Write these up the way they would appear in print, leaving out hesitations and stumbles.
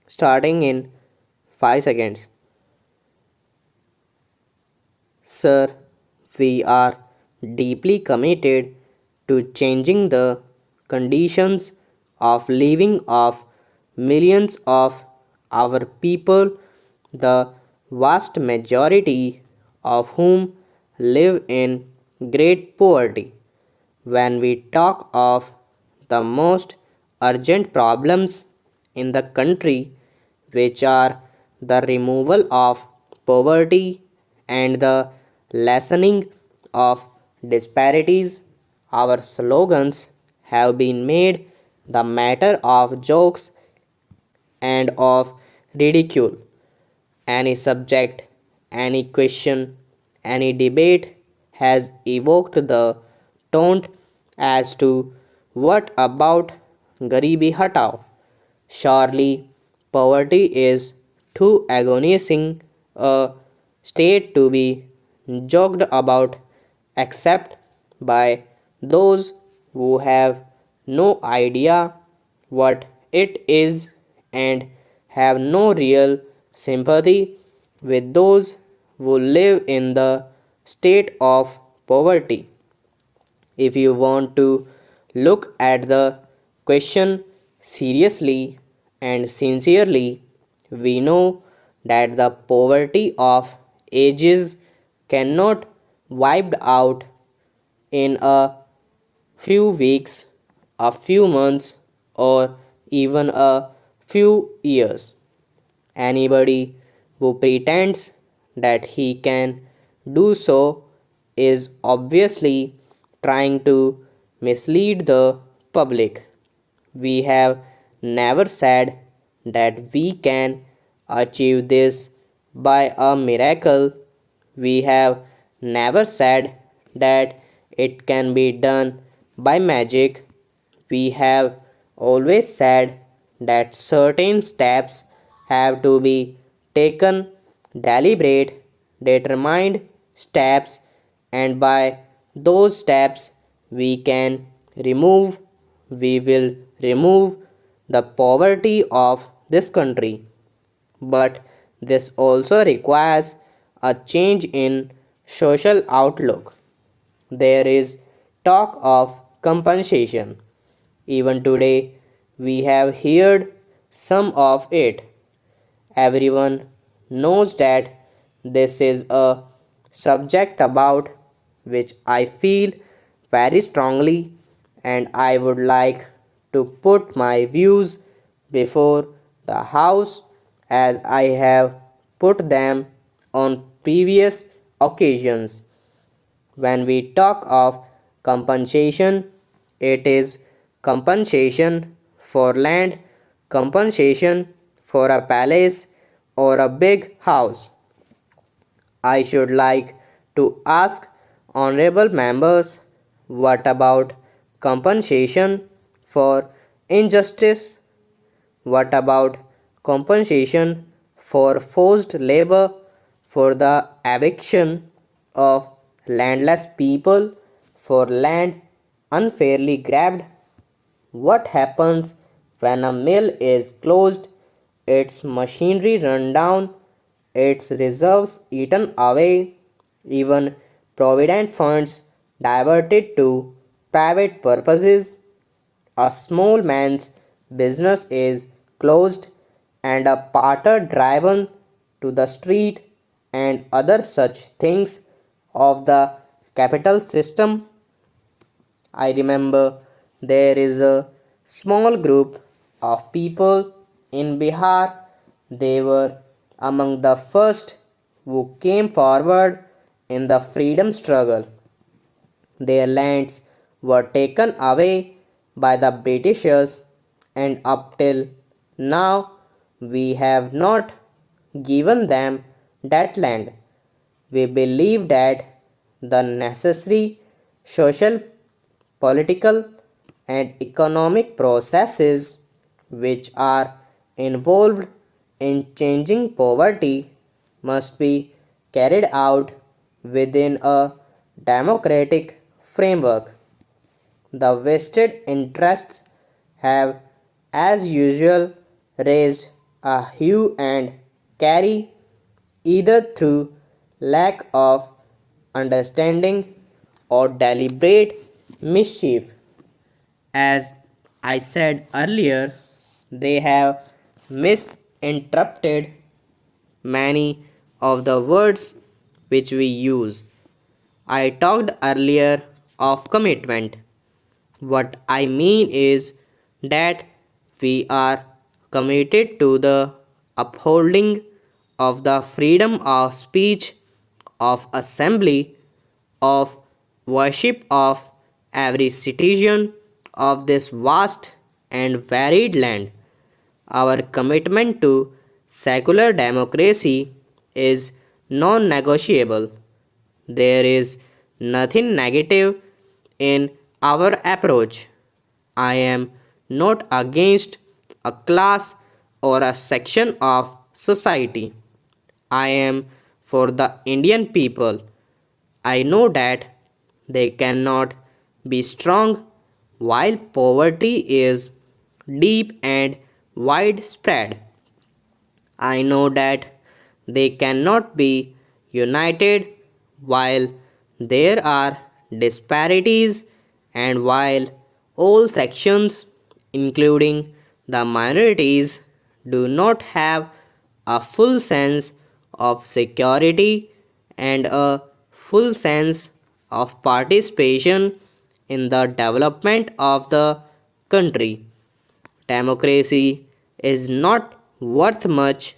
starting in 5 seconds. Sir, we are deeply committed to changing the conditions of living of millions of our people, the vast majority of whom live in great poverty. When we talk of the most urgent problems in the country, which are the removal of poverty and the lessening of disparities, our slogans have been made the matter of jokes and of ridicule. Any subject, any question, any debate has evoked the taunt as to what about Garibi Hatao? Surely poverty is too agonizing a state to be joked about except by those who have no idea what it is and have no real sympathy with those who live in the state of poverty. If you want to look at the question seriously and sincerely, we know that the poverty of ages cannot wiped out in a few weeks, a few months, or even a few years. Anybody who pretends that he can do so is obviously trying to mislead the public. We have never said that we can achieve this by a miracle. We have never said that it can be done by magic. We have always said that certain steps have to be taken, deliberate, determined steps, and by those steps we can remove, we will remove the poverty of this country. But this also requires a change in social outlook. There is talk of compensation. Even today, we have heard some of it. Everyone knows that this is a subject about which I feel very strongly, and I would like to put my views before the House as I have put them on previous occasions. When we talk of compensation, it is compensation for land, compensation for a palace or a big house. I should like to ask honorable members, what about compensation for injustice? What about compensation for forced labor, for the eviction of landless people, for land unfairly grabbed? What happens when a mill is closed, its machinery run down, its reserves eaten away, even provident funds diverted to private purposes? A small man's business is closed and a porter driven to the street and other such things of the capital system. I remember there is a small group of people in Bihar. They were among the first who came forward in the freedom struggle. Their lands were taken away by the Britishers, and up till now we have not given them that land. We believe that the necessary social, political, and economic processes which are involved in changing poverty must be carried out within a democratic framework. The vested interests have, as usual, raised a hue and carry either through lack of understanding or deliberate mischief. As I said earlier, they have misinterpreted many of the words which we use. I talked earlier of commitment. What I mean is that we are committed to the upholding of the freedom of speech, of assembly, of worship of every citizen of this vast and varied land. Our commitment to secular democracy is non negotiable. There is nothing negative in our approach. I am not against a class or a section of society. I am for the Indian people. I know that they cannot be strong while poverty is deep and widespread. I know that they cannot be united while there are disparities and while all sections, including the minorities, do not have a full sense of security and a full sense of participation in the development of the country. Democracy is not worth much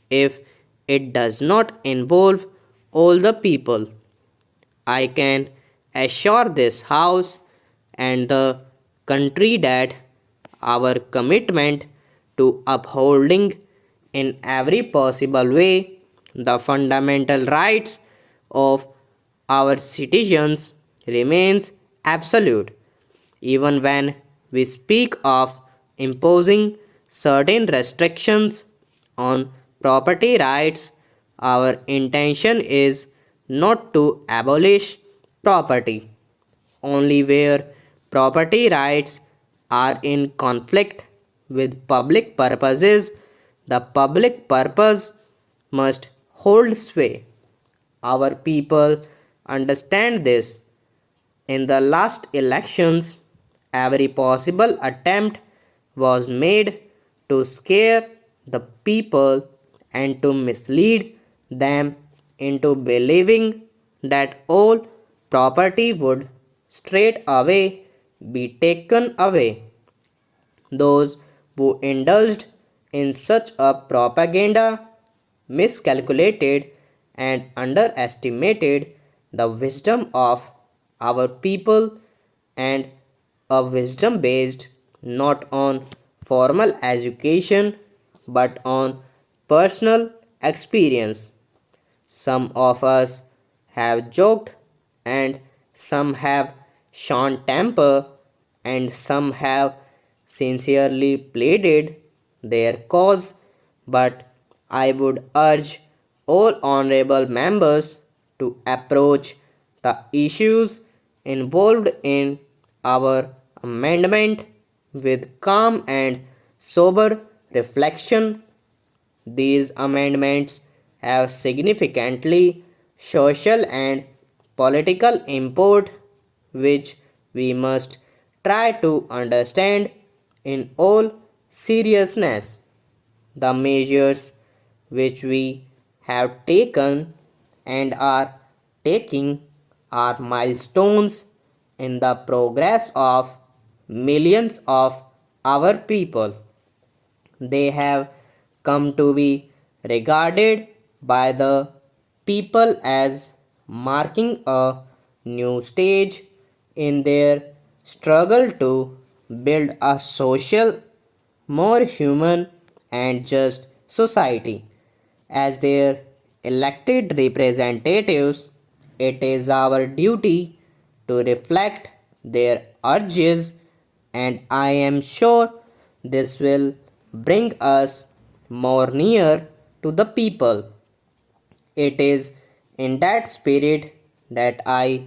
if it does not involve all the people. I can assure this House and the country that our commitment to upholding in every possible way the fundamental rights of our citizens remains absolute. Even when we speak of imposing certain restrictions on property rights, our intention is not to abolish property. Only where property rights are in conflict with public purposes, the public purpose must hold sway. Our people understand this. In the last elections, every possible attempt was made to scare the people and to mislead them into believing that all property would straight away be taken away. Those who indulged in such a propaganda miscalculated and underestimated the wisdom of our people and a wisdom based not on formal education but on personal experience. Some of us have joked, and some have shown temper, and some have sincerely pleaded their cause. But I would urge all honorable members to approach the issues involved in our amendment with calm and sober reflection. These amendments have significantly social and political import which we must try to understand in all seriousness. The measures which we have taken and are taking are milestones in the progress of millions of our people. They have come to be regarded by the people as marking a new stage in their struggle to build a social, more human, and just society. As their elected representatives, it is our duty to reflect their urges, and I am sure this will bring us more near to the people. It is in that spirit that I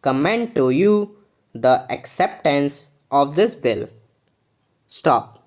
commend to you the acceptance of this bill. Stop.